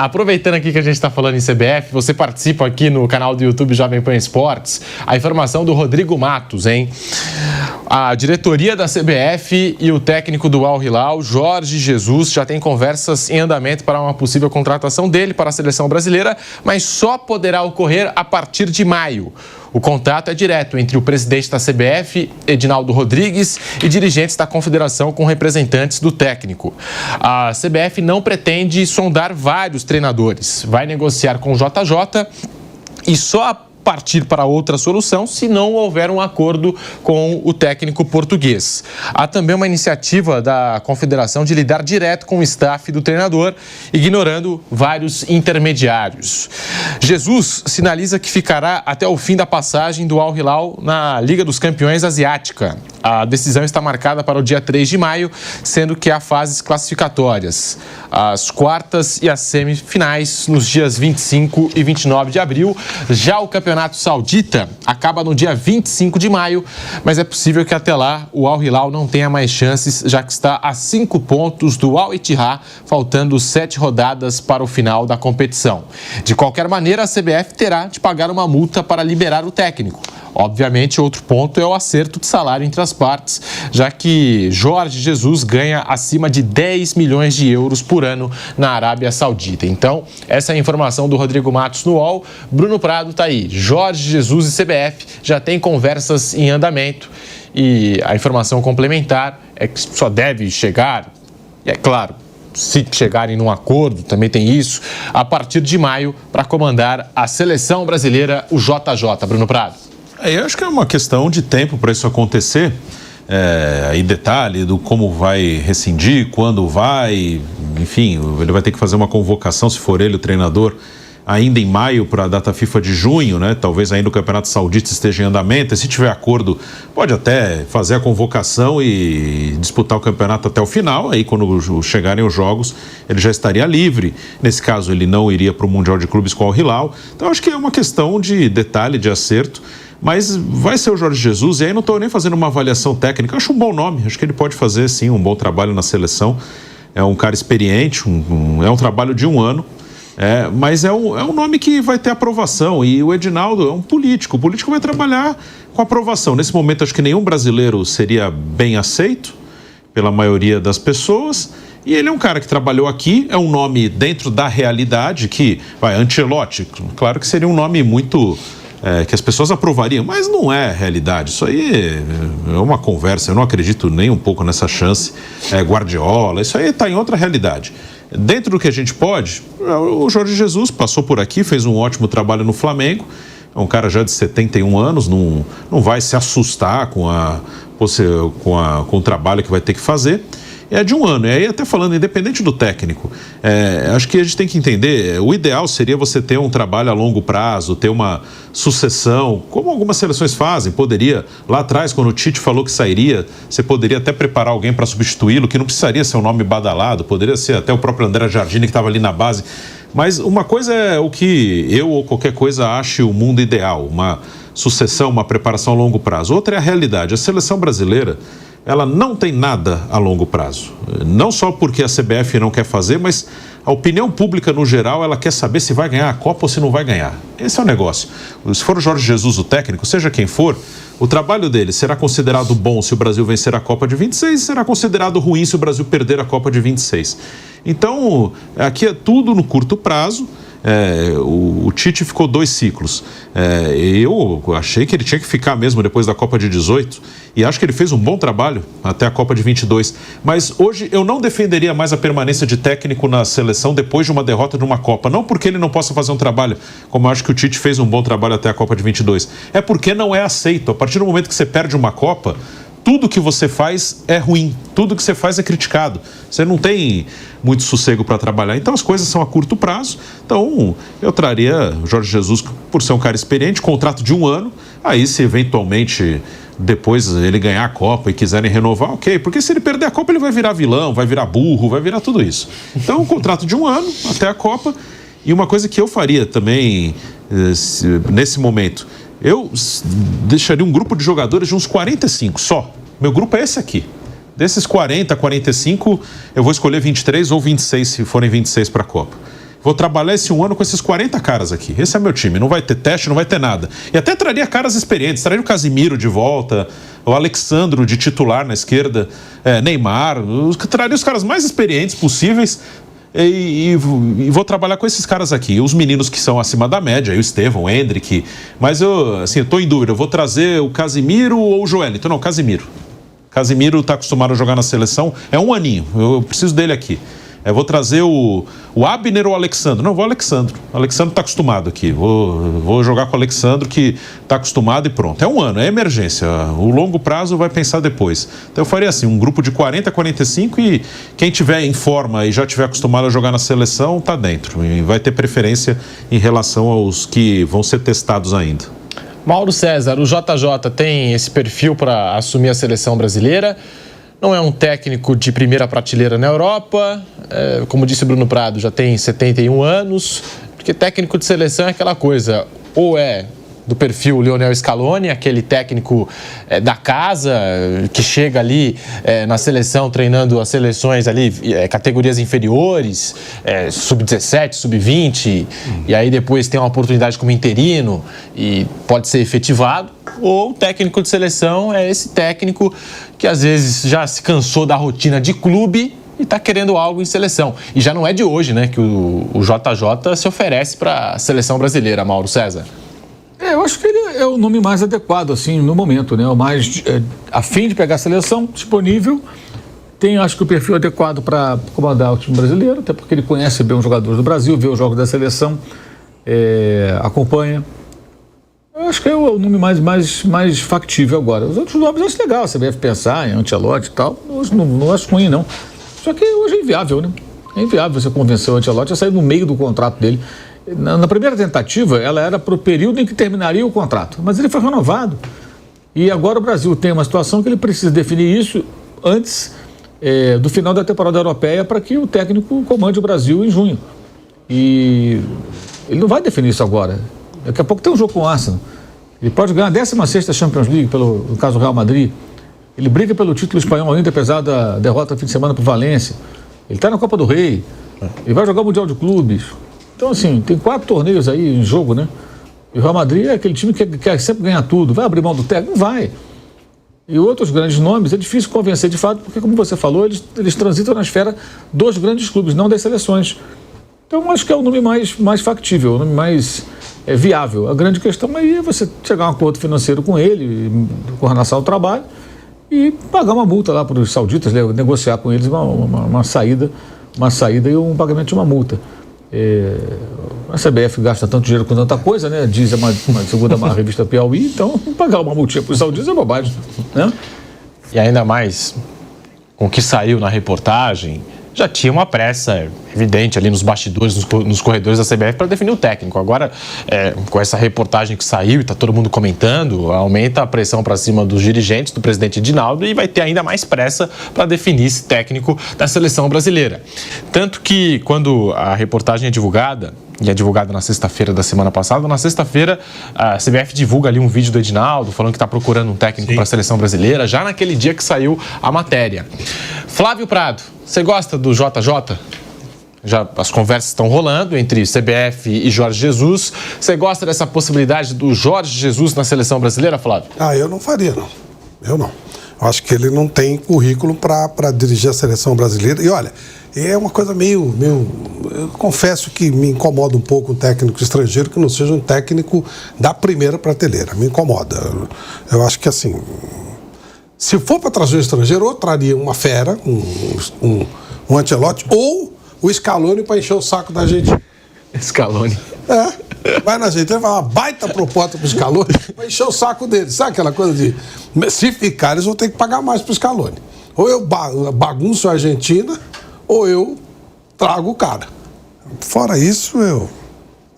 Aproveitando aqui que a gente está falando em CBF, você participa aqui no canal do YouTube Jovem Pan Esportes, a informação do Rodrigo Matos, hein? A diretoria da CBF e o técnico do Al Hilal, Jorge Jesus, já tem conversas em andamento para uma possível contratação dele para a seleção brasileira, mas só poderá ocorrer a partir de maio. O contato é direto entre o presidente da CBF, Edinaldo Rodrigues, e dirigentes da confederação com representantes do técnico. A CBF não pretende sondar vários treinadores. Vai negociar com o JJ e só partir para outra solução se não houver um acordo com o técnico português. Há também uma iniciativa da confederação de lidar direto com o staff do treinador, ignorando vários intermediários. Jesus sinaliza que ficará até o fim da passagem do Al Hilal na Liga dos Campeões Asiática. A decisão está marcada para o dia 3 de maio, sendo que há fases classificatórias, as quartas e as semifinais nos dias 25 e 29 de abril. Já o Campeonato Saudita acaba no dia 25 de maio, mas é possível que até lá o Al Hilal não tenha mais chances, já que está a 5 pontos do Al Ittihad, faltando 7 rodadas para o final da competição. De qualquer maneira, a CBF terá de pagar uma multa para liberar o técnico. Obviamente, outro ponto é o acerto de salário entre as partes, já que Jorge Jesus ganha acima de 10 milhões de euros por ano na Arábia Saudita. Então, essa é a informação do Rodrigo Matos no UOL. Bruno Prado está aí. Jorge Jesus e CBF já têm conversas em andamento e a informação complementar é que só deve chegar, e é claro, se chegarem num acordo, também tem isso, a partir de maio para comandar a seleção brasileira, o JJ. Bruno Prado. Eu acho que é uma questão de tempo para isso acontecer. Aí detalhe do como vai rescindir, quando vai, enfim, ele vai ter que fazer uma convocação, se for ele o treinador, ainda em maio para a data FIFA de junho, né? Talvez ainda o Campeonato Saudita esteja em andamento, e se tiver acordo, pode até fazer a convocação e disputar o campeonato até o final. Aí quando chegarem os jogos, ele já estaria livre. Nesse caso, ele não iria para o Mundial de Clubes com o Al Hilal. Então acho que é uma questão de detalhe, de acerto. Mas vai ser o Jorge Jesus, e aí não estou nem fazendo uma avaliação técnica. Eu acho um bom nome, acho que ele pode fazer, sim, um bom trabalho na seleção. É um cara experiente, é um trabalho de um ano, mas é um nome que vai ter aprovação. E o Edinaldo é um político, o político vai trabalhar com aprovação. Nesse momento, acho que nenhum brasileiro seria bem aceito pela maioria das pessoas. E ele é um cara que trabalhou aqui, é um nome dentro da realidade que, Ancelotti, claro que seria um nome muito... que as pessoas aprovariam, mas não é realidade. Isso aí é uma conversa, eu não acredito nem um pouco nessa chance. Guardiola, isso aí está em outra realidade. Dentro do que a gente pode, o Jorge Jesus passou por aqui, fez um ótimo trabalho no Flamengo, é um cara já de 71 anos, não vai se assustar com o trabalho que vai ter que fazer. É de um ano, e aí até falando, independente do técnico, acho que a gente tem que entender, o ideal seria você ter um trabalho a longo prazo, ter uma sucessão, como algumas seleções fazem. Poderia, lá atrás, quando o Tite falou que sairia, você poderia até preparar alguém para substituí-lo, que não precisaria ser um nome badalado, poderia ser até o próprio André Jardine, que estava ali na base. Mas uma coisa é o que eu ou qualquer coisa ache o mundo ideal, uma sucessão, uma preparação a longo prazo. Outra é a realidade. A seleção brasileira, ela não tem nada a longo prazo. Não só porque a CBF não quer fazer, mas a opinião pública no geral, ela quer saber se vai ganhar a Copa ou se não vai ganhar. Esse é o negócio. Se for o Jorge Jesus o técnico, seja quem for, o trabalho dele será considerado bom se o Brasil vencer a Copa de 26 e será considerado ruim se o Brasil perder a Copa de 26. Então, aqui é tudo no curto prazo. O Tite ficou 2 ciclos. Eu achei que ele tinha que ficar mesmo depois da Copa de 18 e acho que ele fez um bom trabalho até a Copa de 22. Mas hoje eu não defenderia mais a permanência de técnico na seleção depois de uma derrota de uma Copa. Não porque ele não possa fazer um trabalho, como eu acho que o Tite fez um bom trabalho até a Copa de 22. É porque não é aceito. A partir do momento que você perde uma Copa, tudo que você faz é ruim, tudo que você faz é criticado. Você não tem muito sossego para trabalhar. Então as coisas são a curto prazo. Então eu traria o Jorge Jesus, por ser um cara experiente, contrato de 1 ano. Aí se eventualmente depois ele ganhar a Copa e quiserem renovar, ok. Porque se ele perder a Copa ele vai virar vilão, vai virar burro, vai virar tudo isso. Então um contrato de 1 ano até a Copa. E uma coisa que eu faria também nesse momento, eu deixaria um grupo de jogadores de uns 45 só. Meu grupo é esse aqui. Desses 40, 45, eu vou escolher 23 ou 26, se forem 26 para a Copa. Vou trabalhar esse um ano com esses 40 caras aqui. Esse é meu time. Não vai ter teste, não vai ter nada. E até traria caras experientes. Traria o Casimiro de volta, o Alexandro de titular na esquerda, Neymar. Traria os caras mais experientes possíveis e vou trabalhar com esses caras aqui. Os meninos que são acima da média, o Estevão, o Endrick. Mas eu tô em dúvida. Eu vou trazer o Casimiro ou o Joelito? Não, Casimiro. Casimiro está acostumado a jogar na seleção. É um aninho. Eu preciso dele aqui. Vou trazer o Abner ou o Alexandro? Não, vou o Alexandro. O Alexandro está acostumado aqui. Vou jogar com o Alexandro, que está acostumado e pronto. É um ano, é emergência. O longo prazo vai pensar depois. Então eu faria assim, um grupo de 40, 45 e quem tiver em forma e já tiver acostumado a jogar na seleção, está dentro. E vai ter preferência em relação aos que vão ser testados ainda. Mauro César, o JJ tem esse perfil para assumir a seleção brasileira? Não é um técnico de primeira prateleira na Europa, como disse o Bruno Prado, já tem 71 anos, porque técnico de seleção é aquela coisa, ou é do perfil Lionel Scaloni, aquele técnico da casa, que chega ali na seleção, treinando as seleções ali, categorias inferiores, sub-17, sub-20, e aí depois tem uma oportunidade como interino e pode ser efetivado. Ou o técnico de seleção é esse técnico que às vezes já se cansou da rotina de clube e está querendo algo em seleção. E já não é de hoje, né, que o JJ se oferece para a seleção brasileira, Mauro César. Eu acho que ele é o nome mais adequado, assim, no momento, né? O mais a fim de pegar a seleção, disponível. Tem, acho que, o perfil adequado para comandar o time brasileiro, até porque ele conhece bem os jogadores do Brasil, vê os jogos da seleção, acompanha. Eu acho que é o nome mais factível agora. Os outros nomes eu acho legal, você deve pensar em Ancelotti e tal. Não acho ruim, não. Só que hoje é inviável, né? É inviável você convencer o Ancelotti a sair no meio do contrato dele. Na primeira tentativa, ela era para o período em que terminaria o contrato, mas ele foi renovado. E agora o Brasil tem uma situação que ele precisa definir isso antes do final da temporada europeia para que o técnico comande o Brasil em junho. E ele não vai definir isso agora. Daqui a pouco tem um jogo com o Arsenal. Ele pode ganhar a 16ª Champions League, no caso do Real Madrid. Ele briga pelo título espanhol ainda, apesar da derrota no fim de semana para o Valência. Ele está na Copa do Rei. Ele vai jogar o Mundial de Clubes. Então, assim, tem 4 torneios aí em jogo, né? E o Real Madrid é aquele time que quer sempre ganhar tudo. Vai abrir mão do técnico? Não vai. E outros grandes nomes, é difícil convencer de fato, porque, como você falou, eles transitam na esfera dos grandes clubes, não das seleções. Então, acho que é o nome mais factível, o nome mais viável. A grande questão aí é você chegar a um acordo financeiro com ele, com relação ao trabalho, e pagar uma multa lá para os sauditas, negociar com eles uma saída e um pagamento de uma multa. A CBF gasta tanto dinheiro com tanta coisa, né? Diz segundo a revista Piauí, então pagar uma multinha para os sauditas é bobagem, né? E ainda mais com o que saiu na reportagem, já tinha uma pressa evidente ali nos bastidores, nos corredores da CBF para definir o técnico. Agora, com essa reportagem que saiu e está todo mundo comentando, aumenta a pressão para cima dos dirigentes, do presidente Edinaldo, e vai ter ainda mais pressa para definir esse técnico da seleção brasileira. Tanto que, quando a reportagem é divulgada, e é divulgada na sexta-feira da semana passada, na sexta-feira a CBF divulga ali um vídeo do Edinaldo falando que está procurando um técnico para a seleção brasileira, já naquele dia que saiu a matéria. Flávio Prado, você gosta do JJ? Já as conversas estão rolando entre CBF e Jorge Jesus. Você gosta dessa possibilidade do Jorge Jesus na seleção brasileira, Flávio? Eu não faria, não. Eu não. Eu acho que ele não tem currículo para dirigir a seleção brasileira. E olha, é uma coisa meio... Eu confesso que me incomoda um pouco um técnico estrangeiro que não seja um técnico da primeira prateleira. Me incomoda. Eu acho que, assim, se for para trazer um estrangeiro, ou traria uma fera, um Ancelotti, ou o Scaloni para encher o saco da gente. Scaloni. Vai na gente, vai uma baita proposta pro Scaloni, vai encher o saco dele. Sabe aquela coisa de... Se ficar, eles vão ter que pagar mais pro Scaloni. Ou eu bagunço a Argentina, ou eu trago o cara. Fora isso, eu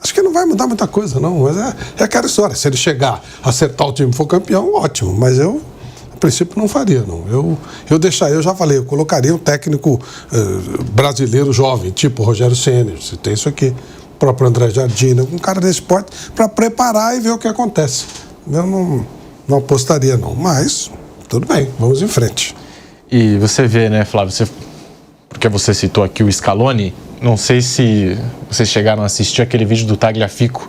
acho que não vai mudar muita coisa, não. Mas é aquela história. Se ele chegar, acertar o time e for campeão, ótimo. Mas eu, a princípio, não faria, não. Eu deixaria, eu já falei, eu colocaria um técnico brasileiro jovem, tipo Rogério Ceni, se tem isso aqui, o próprio André Jardim, um cara desse porte, para preparar e ver o que acontece. Eu não apostaria, não. Mas, tudo bem, vamos em frente. E você vê, né, Flávio, porque você citou aqui o Scaloni, Não sei se vocês chegaram a assistir aquele vídeo do Tagliafico,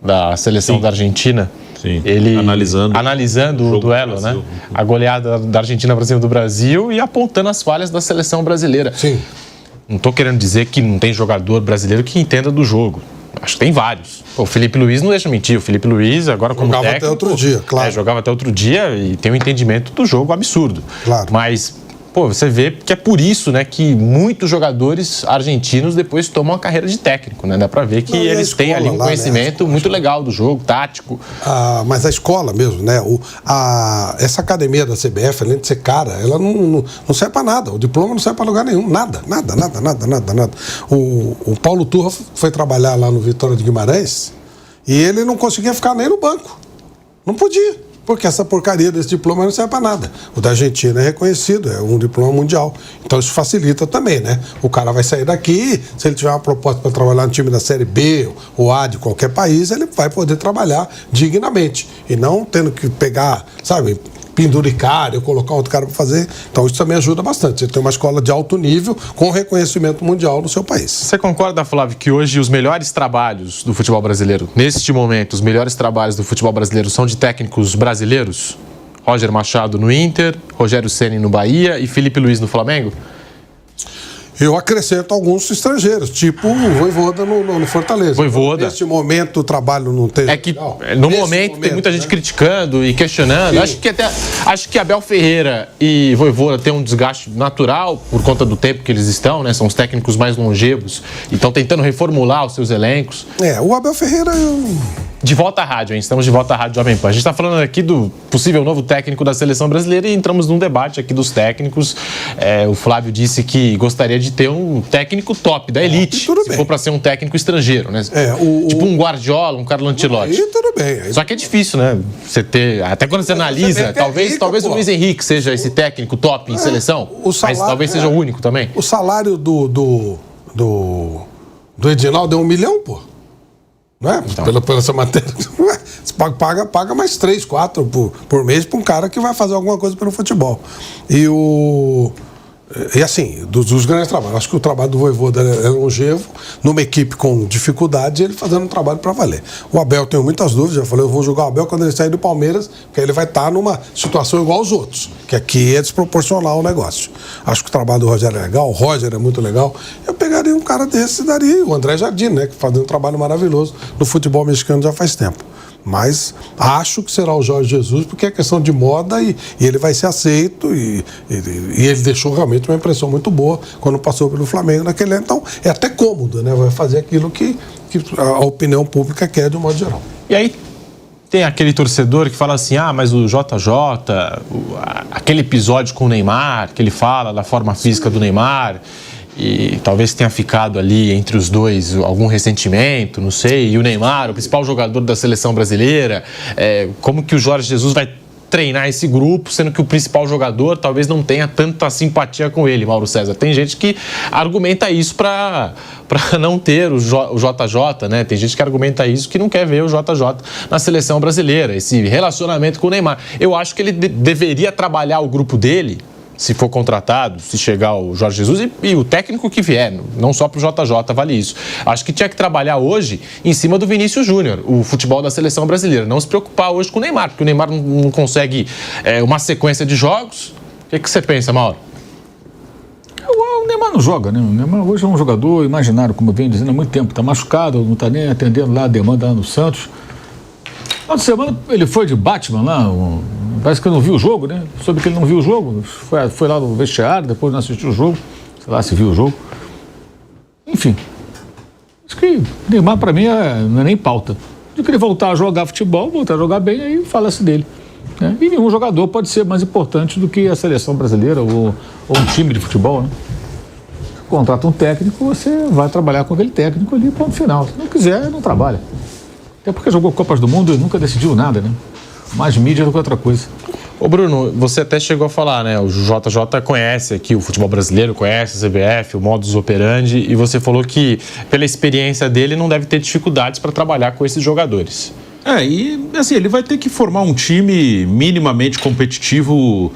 da seleção da Argentina. Sim, ele analisando o duelo, né? A goleada da Argentina para cima do Brasil e apontando as falhas da seleção brasileira. Sim. Não estou querendo dizer que não tem jogador brasileiro que entenda do jogo. Acho que tem vários. O Felipe Luiz não deixa mentir. O Felipe Luiz, agora como técnico... Jogava até outro dia, claro. Jogava até outro dia e tem um entendimento do jogo absurdo. Claro. Mas... você vê que é por isso, né, que muitos jogadores argentinos depois tomam a carreira de técnico, né? Dá pra ver que eles têm ali um conhecimento muito legal do jogo, tático. Mas a escola mesmo, né? Essa academia da CBF, além de ser cara, ela não serve pra nada. O diploma não serve pra lugar nenhum. Nada. O Paulo Turra foi trabalhar lá no Vitória de Guimarães e ele não conseguia ficar nem no banco. Não podia. Porque essa porcaria desse diploma não serve para nada. O da Argentina é reconhecido, é um diploma mundial. Então isso facilita também, né? O cara vai sair daqui, se ele tiver uma proposta para trabalhar no time da Série B ou A de qualquer país, ele vai poder trabalhar dignamente. E não tendo que pegar, sabe, penduricário, colocar outro cara para fazer. Então isso também ajuda bastante. Você tem uma escola de alto nível com reconhecimento mundial no seu país. Você concorda, Flávio, que hoje os melhores trabalhos do futebol brasileiro, neste momento, os melhores trabalhos do futebol brasileiro são de técnicos brasileiros? Roger Machado no Inter, Rogério Ceni no Bahia e Felipe Luiz no Flamengo? Eu acrescento alguns estrangeiros, tipo o Vojvoda no Fortaleza. Vojvoda. Neste momento o trabalho não tem... É que no momento tem muita gente criticando e questionando. Acho que Abel Ferreira e Vojvoda têm um desgaste natural por conta do tempo que eles estão, né? São os técnicos mais longevos e estão tentando reformular os seus elencos. O Abel Ferreira... De volta à rádio, hein? Estamos de volta à Rádio Jovem Pan. A gente está falando aqui do possível novo técnico da seleção brasileira e entramos num debate aqui dos técnicos. O Flávio disse que gostaria de ter um técnico top, da elite, se for para ser um técnico estrangeiro, né? Tipo um Guardiola, um Carlo Ancelotti. Aí tudo bem. Só que é difícil, né? Você ter... Até quando você analisa, talvez o Luiz Henrique seja esse técnico top em seleção, mas talvez seja o único também. O salário do Edinaldo é 1 milhão, pô. Não é? Então. Pela essa matéria. Você paga mais 3, 4 por mês para um cara que vai fazer alguma coisa pelo futebol. E assim, dos grandes trabalhos. Acho que o trabalho do Vojvoda é longevo, numa equipe com dificuldade, ele fazendo um trabalho para valer. O Abel, tenho muitas dúvidas, já falei, eu vou jogar o Abel quando ele sair do Palmeiras, porque ele vai estar numa situação igual aos outros, que aqui é desproporcional o negócio. Acho que o trabalho do Rogério é legal, o Roger é muito legal. Eu pegaria um cara desse e daria o André Jardim, né, que faz um trabalho maravilhoso no futebol mexicano já faz tempo. Mas acho que será o Jorge Jesus, porque é questão de moda e ele vai ser aceito e ele deixou realmente uma impressão muito boa quando passou pelo Flamengo naquele ano. Então é até cômodo, né? Vai fazer aquilo que a opinião pública quer de um modo geral. E aí tem aquele torcedor que fala assim, mas o JJ, aquele episódio com o Neymar, que ele fala da forma física do Neymar... E talvez tenha ficado ali entre os dois algum ressentimento, não sei. E o Neymar, o principal jogador da seleção brasileira, como que o Jorge Jesus vai treinar esse grupo, sendo que o principal jogador talvez não tenha tanta simpatia com ele, Mauro César. Tem gente que argumenta isso para não ter o JJ, né? Tem gente que argumenta isso que não quer ver o JJ na seleção brasileira, esse relacionamento com o Neymar. Eu acho que ele deveria trabalhar o grupo dele, se for contratado, se chegar o Jorge Jesus e o técnico que vier, não só para o JJ, vale isso. Acho que tinha que trabalhar hoje em cima do Vinícius Júnior, o futebol da seleção brasileira. Não se preocupar hoje com o Neymar, porque o Neymar não consegue uma sequência de jogos. O que você pensa, Mauro? O Neymar não joga, né? O Neymar hoje é um jogador imaginário, como eu venho dizendo há muito tempo. Está machucado, não está nem atendendo lá a demanda lá no Santos. Na semana ele foi de Batman lá, parece que eu não vi o jogo, né? Soube que ele não viu o jogo, foi lá no vestiário, depois não assistiu o jogo, sei lá se viu o jogo. Enfim, acho que Neymar para mim não é nem pauta. De querer voltar a jogar futebol, voltar a jogar bem, aí fala-se dele. Né? E nenhum jogador pode ser mais importante do que a seleção brasileira ou um time de futebol, né? Contrata um técnico, você vai trabalhar com aquele técnico ali, ponto final. Se não quiser, não trabalha. Até porque jogou Copas do Mundo e nunca decidiu nada, né? Mais mídia do que outra coisa. Ô Bruno, você até chegou a falar, né? O JJ conhece aqui o futebol brasileiro, conhece a CBF, o modus operandi, e você falou que, pela experiência dele, não deve ter dificuldades para trabalhar com esses jogadores. E assim, ele vai ter que formar um time minimamente competitivo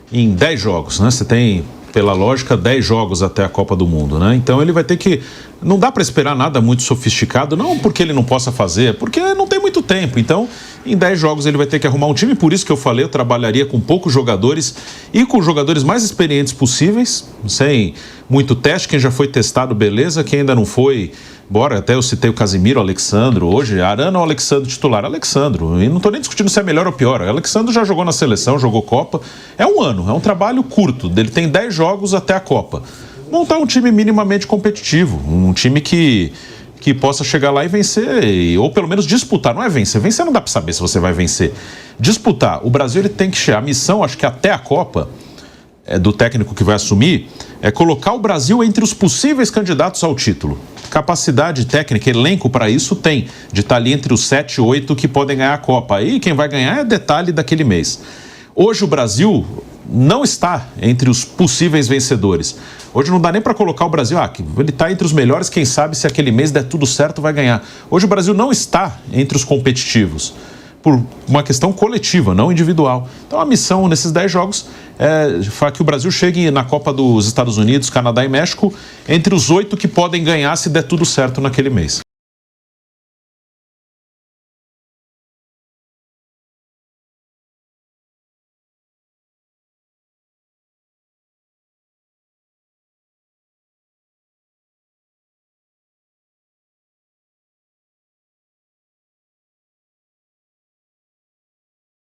em 10 jogos, né? Você tem pela lógica, 10 jogos até a Copa do Mundo, né? Então ele vai ter que... Não dá para esperar nada muito sofisticado, não porque ele não possa fazer, porque não tem muito tempo. Então, em 10 jogos ele vai ter que arrumar um time, por isso que eu falei, eu trabalharia com poucos jogadores e com os jogadores mais experientes possíveis, sem muito teste. Quem já foi testado, beleza. Quem ainda não foi, bora. Até eu citei o Casimiro, o Alexandro. Hoje, Arana ou Alexandro titular? Alexandro. E não estou nem discutindo se é melhor ou pior. O Alexandro já jogou na seleção, jogou Copa. É um ano, é um trabalho curto. Ele tem 10 jogos até a Copa. Montar um time minimamente competitivo, um time que possa chegar lá e vencer, ou pelo menos disputar. Não é vencer, vencer não dá para saber se você vai vencer. Disputar, o Brasil ele tem que chegar, a missão, acho que até a Copa, do técnico que vai assumir, é colocar o Brasil entre os possíveis candidatos ao título. Capacidade técnica, elenco para isso tem, de estar ali entre os 7, 8 que podem ganhar a Copa. Aí quem vai ganhar é detalhe daquele mês. Hoje o Brasil não está entre os possíveis vencedores. Hoje não dá nem para colocar o Brasil, ele está entre os melhores, quem sabe se aquele mês der tudo certo vai ganhar. Hoje o Brasil não está entre os competitivos, por uma questão coletiva, não individual. Então a missão nesses 10 jogos é que o Brasil chegue na Copa dos Estados Unidos, Canadá e México entre os 8 que podem ganhar se der tudo certo naquele mês.